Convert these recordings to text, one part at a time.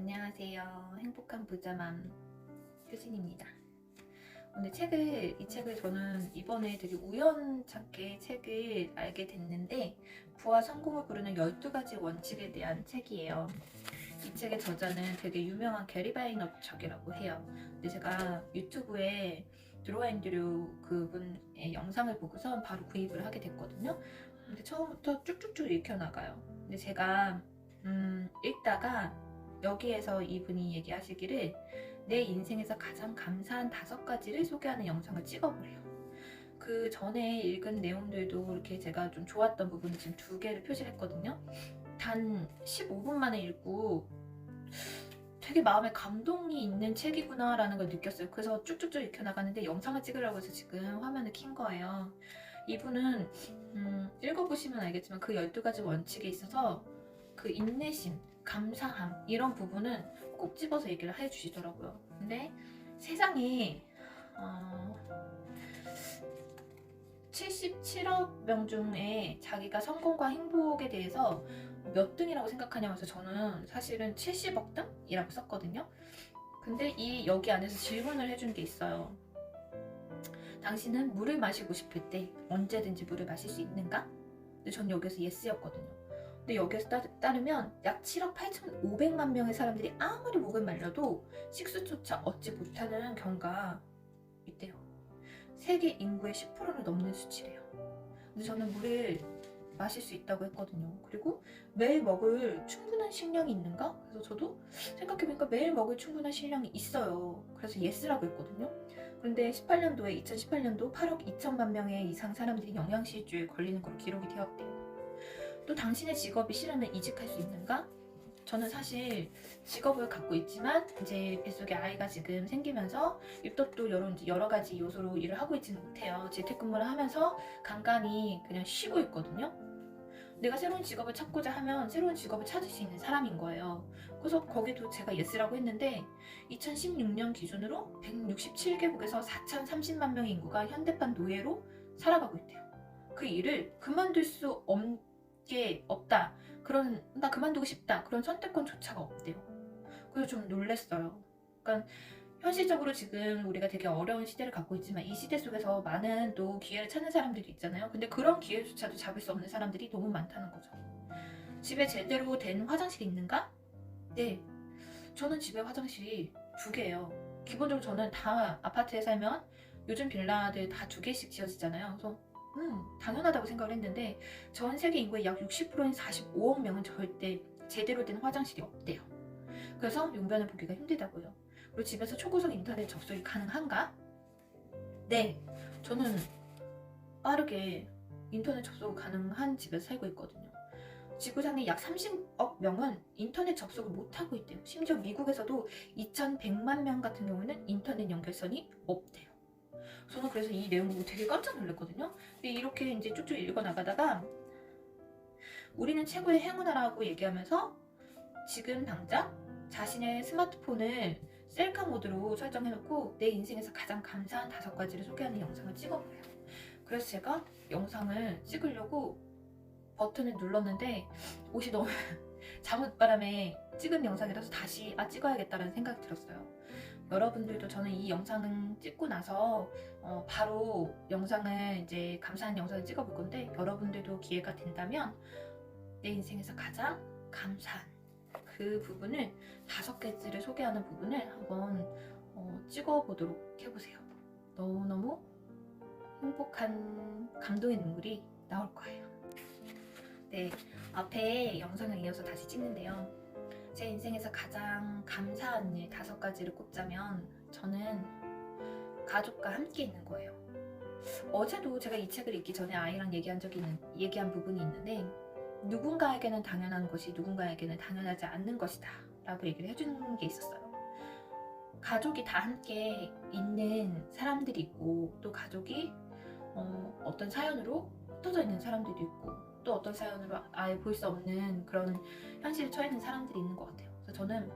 안녕하세요. 행복한 부자맘 효진입니다. 오늘 이 책을 저는 이번에 되게 우연찮게 책을 알게 됐는데, 부와 성공을 부르는 12가지 원칙에 대한 책이에요. 이 책의 저자는 되게 유명한 게리 바이너척이라고 해요. 근데 제가 유튜브에 드로아 앤드류 그분의 영상을 보고서 바로 구입을 하게 됐거든요. 근데 처음부터 쭉쭉쭉 읽혀나가요. 근데 제가 읽다가 여기에서 이분이 얘기하시기를 내 인생에서 가장 감사한 5가지를 소개하는 영상을 찍어보래요. 그 전에 읽은 내용들도 이렇게 제가 좀 좋았던 부분을 지금 2개를 표시를 했거든요. 단 15분 만에 읽고 되게 마음에 감동이 있는 책이구나 라는 걸 느꼈어요. 그래서 쭉쭉쭉 읽혀나가는데 영상을 찍으려고 해서 지금 화면을 킨 거예요. 이분은 읽어보시면 알겠지만 그 12가지 원칙에 있어서 그 인내심, 감사함 이런 부분은 꼭 집어서 얘기를 해주시더라고요. 근데 세상에 77억 명 중에 자기가 성공과 행복에 대해서 몇 등이라고 생각하냐면서 저는 사실은 70억 등이라고 썼거든요. 근데 여기 안에서 질문을 해준 게 있어요. 당신은 물을 마시고 싶을 때 언제든지 물을 마실 수 있는가? 근데 전 여기서 예스였거든요. 근데 여기에서 따르면 약 7억 8,500만 명의 사람들이 아무리 목을 말려도 식수조차 얻지 못하는 경우가 있대요. 세계 인구의 10%를 넘는 수치래요. 근데 저는 물을 마실 수 있다고 했거든요. 그리고 매일 먹을 충분한 식량이 있는가? 그래서 저도 생각해보니까 매일 먹을 충분한 식량이 있어요. 그래서 예스라고 했거든요. 그런데 2018년도 8억 2천만 명의 이상 사람들이 영양실조에 걸리는 걸로 기록이 되었대요. 또 당신의 직업이 싫으면 이직할 수 있는가? 저는 사실 직업을 갖고 있지만 이제 뱃속에 아이가 지금 생기면서 유독도 여러 가지 요소로 일을 하고 있지는 못해요. 재택근무를 하면서 간간히 그냥 쉬고 있거든요. 내가 새로운 직업을 찾고자 하면 새로운 직업을 찾을 수 있는 사람인 거예요. 그래서 거기도 제가 예스라고 했는데 2016년 기준으로 167개국에서 4,030만 명의 인구가 현대판 노예로 살아가고 있대요. 그 일을 그만둘 수 없다. 나 그만두고 싶다. 그런 선택권조차가 없대요. 그래서 좀 놀랬어요. 그러니까 현실적으로 지금 우리가 되게 어려운 시대를 갖고 있지만 이 시대 속에서 많은 또 기회를 찾는 사람들이 있잖아요. 근데 그런 기회조차도 잡을 수 없는 사람들이 너무 많다는 거죠. 집에 제대로 된 화장실이 있는가? 네. 저는 집에 화장실이 2개예요. 기본적으로 저는 다 아파트에 살면 요즘 빌라들 다 2개씩 지어지잖아요. 그래서 당연하다고 생각을 했는데 전 세계 인구의 약 60%인 45억 명은 절대 제대로 된 화장실이 없대요. 그래서 용변을 보기가 힘들다고요. 그리고 집에서 초고속 인터넷 접속이 가능한가? 네, 저는 빠르게 인터넷 접속 가능한 집에서 살고 있거든요. 지구상의 약 30억 명은 인터넷 접속을 못하고 있대요. 심지어 미국에서도 2,100만 명 같은 경우는 인터넷 연결선이 없대요. 저는 그래서 이 내용 보고 되게 깜짝 놀랐거든요. 근데 이렇게 이제 쭉쭉 읽어나가다가 우리는 최고의 행운아라고 얘기하면서 지금 당장 자신의 스마트폰을 셀카 모드로 설정해놓고 내 인생에서 가장 감사한 5가지를 소개하는 영상을 찍어버려요. 그래서 제가 영상을 찍으려고 버튼을 눌렀는데 옷이 너무 잠옷바람에 찍은 영상이라서 다시 찍어야겠다는 생각이 들었어요. 여러분들도 저는 이 영상을 찍고 나서 바로 영상을 이제 감사한 영상을 찍어볼 건데, 여러분들도 기회가 된다면 내 인생에서 가장 감사한 그 부분을 5가지를 소개하는 부분을 한번 찍어보도록 해보세요. 너무너무 행복한 감동의 눈물이 나올 거예요. 네, 앞에 영상을 이어서 다시 찍는데요. 제 인생에서 가장 감사한 일 5가지를 꼽자면 저는 가족과 함께 있는 거예요. 어제도 제가 이 책을 읽기 전에 아이랑 얘기한 부분이 있는데, 누군가에게는 당연한 것이 누군가에게는 당연하지 않는 것이다 라고 얘기를 해주는 게 있었어요. 가족이 다 함께 있는 사람들이 있고, 또 가족이 어떤 사연으로 흩어져 있는 사람들도 있고, 또 어떤 사연으로 아예 볼 수 없는 그런 현실에 처해 있는 사람들이 있는 것 같아요. 그래서 저는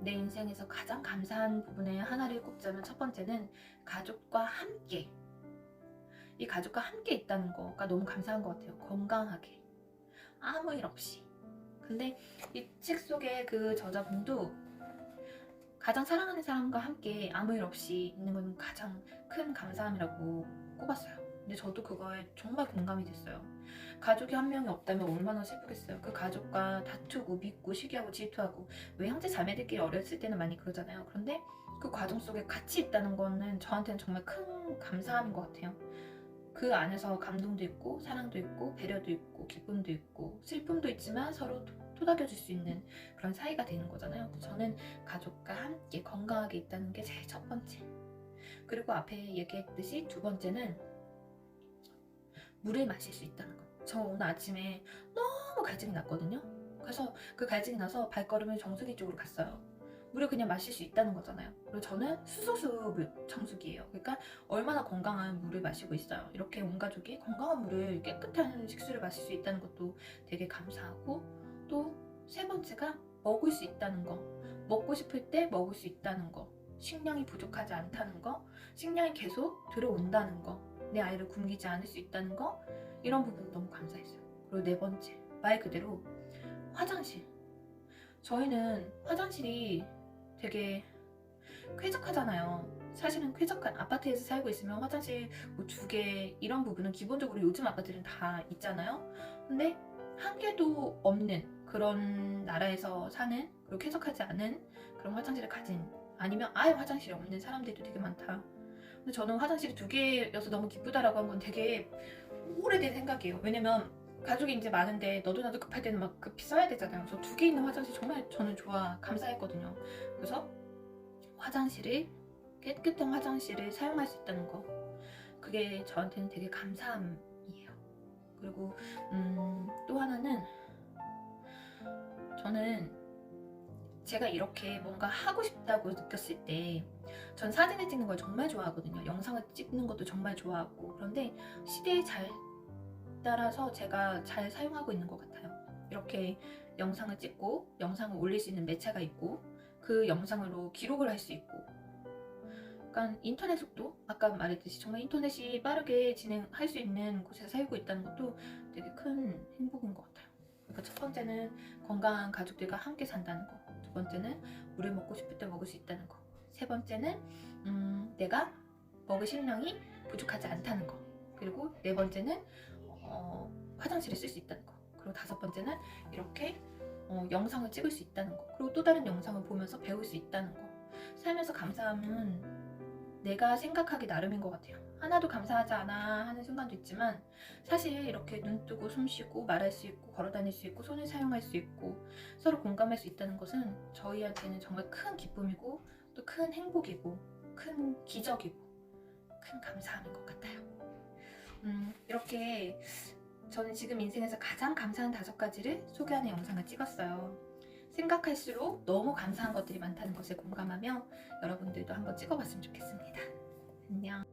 내 인생에서 가장 감사한 부분의 하나를 꼽자면 첫 번째는 가족과 함께, 이 가족과 함께 있다는 거가 너무 감사한 것 같아요. 건강하게, 아무 일 없이. 근데 이 책 속의 그 저자분도 가장 사랑하는 사람과 함께 아무 일 없이 있는 건 가장 큰 감사함이라고 꼽았어요. 근데 저도 그거에 정말 공감이 됐어요. 가족이 한 명이 없다면 얼마나 슬프겠어요. 그 가족과 다투고 믿고 시기하고 질투하고, 왜 형제 자매들끼리 어렸을 때는 많이 그러잖아요. 그런데 그 과정 속에 같이 있다는 거는 저한테는 정말 큰 감사함인 것 같아요. 그 안에서 감동도 있고 사랑도 있고 배려도 있고 기쁨도 있고 슬픔도 있지만 서로 토닥여줄 수 있는 그런 사이가 되는 거잖아요. 저는 가족과 함께 건강하게 있다는 게 제일 첫 번째. 그리고 앞에 얘기했듯이 두 번째는 물을 마실 수 있다는 거. 저 오늘 아침에 너무 갈증이 났거든요. 그래서 그 갈증이 나서 발걸음을 정수기 쪽으로 갔어요. 물을 그냥 마실 수 있다는 거잖아요. 그리고 저는 수소수 정수기예요. 그러니까 얼마나 건강한 물을 마시고 있어요. 이렇게 온 가족이 건강한 물을, 깨끗한 식수를 마실 수 있다는 것도 되게 감사하고, 또 세 번째가 먹을 수 있다는 거. 먹고 싶을 때 먹을 수 있다는 거. 식량이 부족하지 않다는 거. 식량이 계속 들어온다는 거. 내 아이를 굶기지 않을 수 있다는 거. 이런 부분 너무 감사했어요. 그리고 네 번째, 말 그대로 화장실. 저희는 화장실이 되게 쾌적하잖아요. 사실은 쾌적한 아파트에서 살고 있으면 화장실 뭐 2개 이런 부분은 기본적으로 요즘 아파트는 다 있잖아요. 근데 한 개도 없는 그런 나라에서 사는, 그리고 쾌적하지 않은 그런 화장실을 가진, 아니면 아예 화장실이 없는 사람들도 되게 많다. 근데 저는 화장실이 2개여서 너무 기쁘다라고 한 건 되게 오래된 생각이에요. 왜냐면 가족이 이제 많은데 너도 나도 급할 때는 막 급히 써야 되잖아요. 그래서 2개 있는 화장실 정말 저는 감사했거든요. 그래서 깨끗한 화장실을 사용할 수 있다는 거, 그게 저한테는 되게 감사함이에요. 그리고 또 하나는, 저는 제가 이렇게 뭔가 하고 싶다고 느꼈을 때, 전 사진을 찍는 걸 정말 좋아하거든요. 영상을 찍는 것도 정말 좋아하고. 그런데 시대에 잘 따라서 제가 잘 사용하고 있는 것 같아요. 이렇게 영상을 찍고 영상을 올릴 수 있는 매체가 있고, 그 영상으로 기록을 할 수 있고, 약간 인터넷 속도, 아까 말했듯이 정말 인터넷이 빠르게 진행할 수 있는 곳에 살고 있다는 것도 되게 큰 행복인 것 같아요. 그러니까 첫 번째는 건강한 가족들과 함께 산다는 거, 두 번째는 물을 먹고 싶을 때 먹을 수 있다는 거, 세 번째는 내가 먹을 식량이 부족하지 않다는 거, 그리고 네 번째는 화장실을 쓸 수 있다는 거, 그리고 다섯 번째는 이렇게 영상을 찍을 수 있다는 거, 그리고 또 다른 영상을 보면서 배울 수 있다는 거. 살면서 감사함은 내가 생각하기 나름인 것 같아요. 하나도 감사하지 않아 하는 순간도 있지만, 사실 이렇게 눈 뜨고 숨 쉬고 말할 수 있고 걸어 다닐 수 있고 손을 사용할 수 있고 서로 공감할 수 있다는 것은 저희한테는 정말 큰 기쁨이고, 또 큰 행복이고, 큰 기적이고, 큰 감사함인 것 같아요. 이렇게 저는 지금 인생에서 가장 감사한 5가지를 소개하는 영상을 찍었어요. 생각할수록 너무 감사한 것들이 많다는 것에 공감하며 여러분들도 한번 찍어봤으면 좋겠습니다. 안녕.